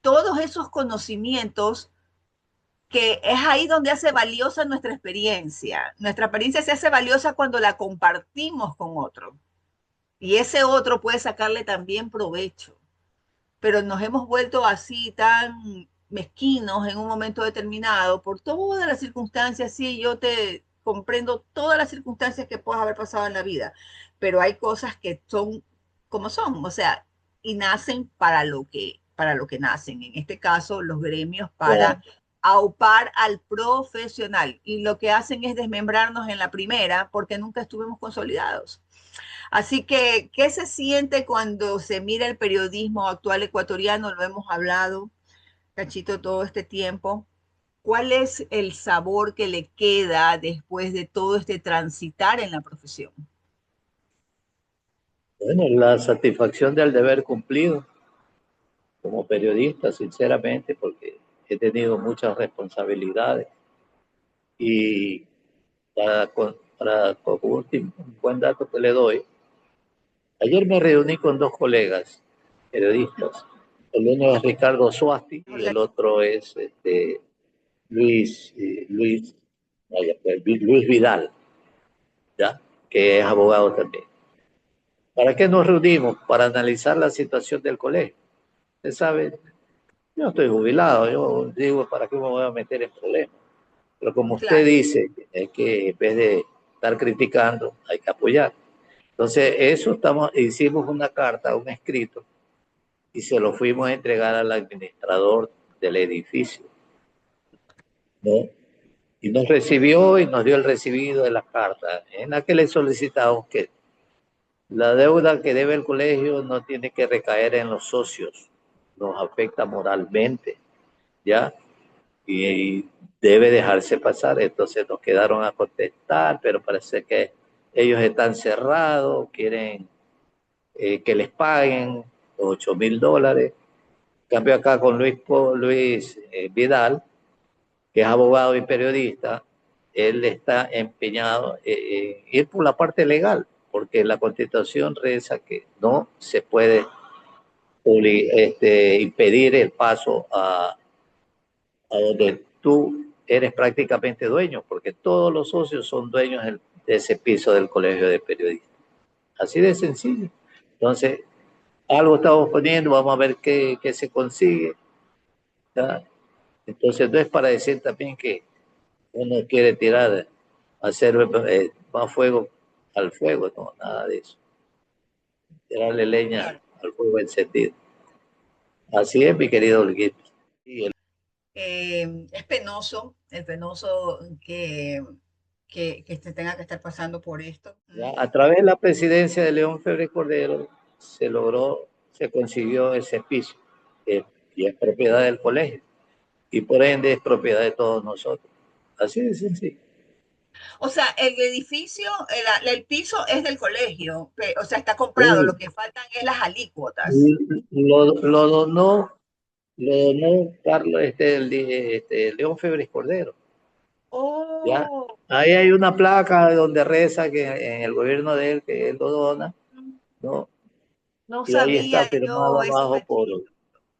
todos esos conocimientos, que es ahí donde hace valiosa nuestra experiencia. Nuestra experiencia se hace valiosa cuando la compartimos con otro y ese otro puede sacarle también provecho, pero nos hemos vuelto así tan mezquinos en un momento determinado por todas las circunstancias. Sí, yo te comprendo todas las circunstancias que puedas haber pasado en la vida, pero hay cosas que son como son, o sea, y nacen para lo que nacen. En este caso, los gremios Claro. para aupar al profesional, y lo que hacen es desmembrarnos en la primera porque nunca estuvimos consolidados. Así que, ¿qué se siente cuando se mira el periodismo actual ecuatoriano? Lo hemos hablado, Cachito, todo este tiempo. ¿Cuál es el sabor que le queda después de todo este transitar en la profesión? Bueno, la satisfacción del deber cumplido como periodista, sinceramente, porque he tenido muchas responsabilidades y como último, un buen dato que le doy, ayer me reuní con dos colegas periodistas. El uno es Ricardo Suasti y el otro es Luis, Luis Vidal, ¿ya? Que es abogado también. ¿Para qué nos reunimos? Para analizar la situación del colegio. Usted sabe, yo estoy jubilado, yo digo, ¿para qué me voy a meter en problemas? Pero como usted Claro. dice, es que en vez de estar criticando, hay que apoyar. Entonces, hicimos una carta, un escrito, y se lo fuimos a entregar al administrador del edificio, ¿no? Y nos recibió y nos dio el recibido de la carta, en la que le solicitamos que la deuda que debe el colegio no tiene que recaer en los socios, nos afecta moralmente, ¿ya? Y debe dejarse pasar. Entonces nos quedaron a contestar, pero parece que ellos están cerrados, quieren que les paguen los $8,000. En cambio acá con Luis Vidal, que es abogado y periodista, él está empeñado en ir por la parte legal, porque la Constitución reza que no se puede impedir el paso a donde tú eres prácticamente dueño, porque todos los socios son dueños de ese piso del Colegio de Periodistas. Así de sencillo. Entonces, algo estamos poniendo, vamos a ver qué se consigue, ¿ya? Entonces, no es para decir también que uno quiere tirar, hacer más fuego al fuego, no, nada de eso. Tirarle leña Claro. al fuego encendido. Así es, mi querido Olguito. Y Es penoso que se tenga que estar pasando por esto. ya, a través de la presidencia de León Febres Cordero se consiguió ese piso, y es propiedad del colegio, y por ende es propiedad de todos nosotros. Así de sencillo. O sea, el edificio, el piso es del colegio, o sea, está comprado, lo Sí, que faltan es las alícuotas. lo donó Carlos, León Febres Cordero. ¿Ya? Oh, Ahí hay una placa donde reza que en el gobierno de él, que él lo dona, ¿no? no Y ahí sabía está firmado yo ese abajo detalle.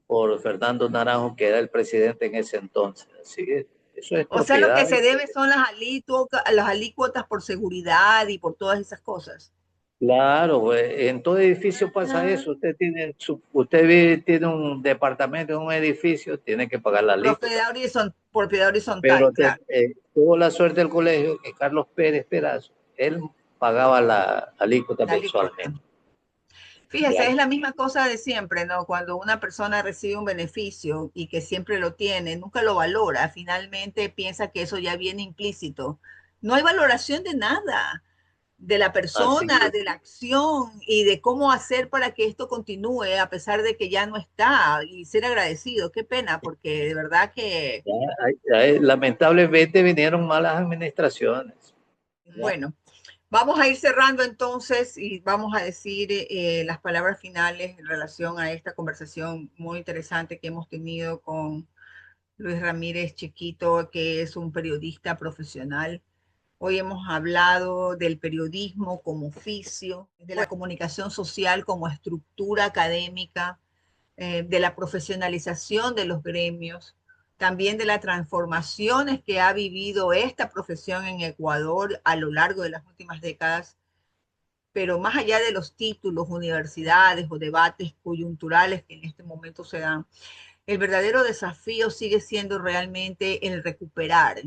por Fernando Naranjo, que era el presidente en ese entonces. Así que eso es O sea, lo que propiedad. se debe son las alícuotas por seguridad y por todas esas cosas. Claro, pues, en todo edificio pasa Ah, eso. Tiene un departamento en un edificio, tiene que pagar la alícuota. propiedad horizontal, Pero claro. tuvo la suerte del colegio que Carlos Pérez Perazo, él pagaba la alícuota La alícuota. mensualmente. Fíjese, ¿Ya? es la misma cosa de siempre, ¿no? Cuando una persona recibe un beneficio y que siempre lo tiene, nunca lo valora, finalmente piensa que eso ya viene implícito. No hay valoración de nada, de la Así persona, es. de la acción y de cómo hacer para que esto continúe a pesar de que ya no está y ser agradecido. Qué pena, porque de verdad que, Ya, lamentablemente vinieron malas administraciones. ¿Ya? bueno, vamos a ir cerrando entonces y vamos a decir las palabras finales en relación a esta conversación muy interesante que hemos tenido con Luis Ramírez Chiquito, que es un periodista profesional. Hoy hemos hablado del periodismo como oficio, de la comunicación social como estructura académica, de la profesionalización de los gremios, también de las transformaciones que ha vivido esta profesión en Ecuador a lo largo de las últimas décadas, pero más allá de los títulos, universidades o debates coyunturales que en este momento se dan, el verdadero desafío sigue siendo realmente el recuperar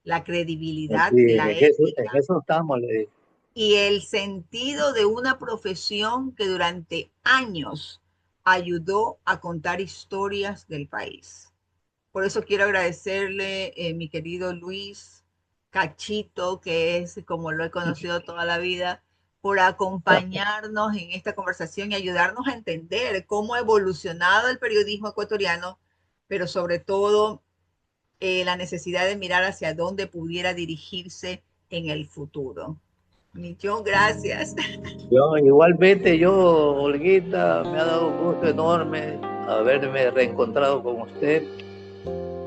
la credibilidad, Así es, la ética en eso estamos, le digo. y el sentido de una profesión que durante años ayudó a contar historias del país. Por eso quiero agradecerle, mi querido Luis Cachito, que es como lo he conocido toda la vida, por acompañarnos en esta conversación y ayudarnos a entender cómo ha evolucionado el periodismo ecuatoriano, pero sobre todo la necesidad de mirar hacia dónde pudiera dirigirse en el futuro. Millón gracias. Igualmente yo, Olguita, me ha dado un gusto enorme haberme reencontrado con usted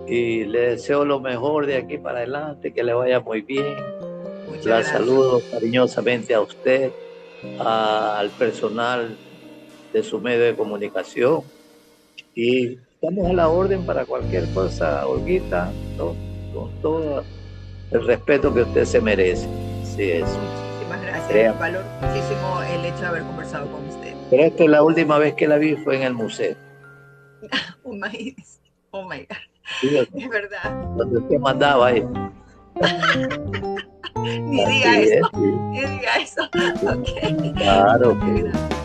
y le deseo lo mejor de aquí para adelante, que le vaya muy bien. Muchas La gracias. saludo cariñosamente a usted, al personal de su medio de comunicación y estamos a la orden para cualquier cosa, Olguita, ¿no? Con todo el respeto que usted se merece. Sí, es. Muchísimas gracias. Créame. Valoro muchísimo el hecho de haber conversado con usted. Pero esta es la última vez que la vi fue en el museo. Oh my, oh my God. Sí, Es verdad. donde usted mandaba ahí. Ni diga eso. Ni diga eso. Ok. Claro. Gracias.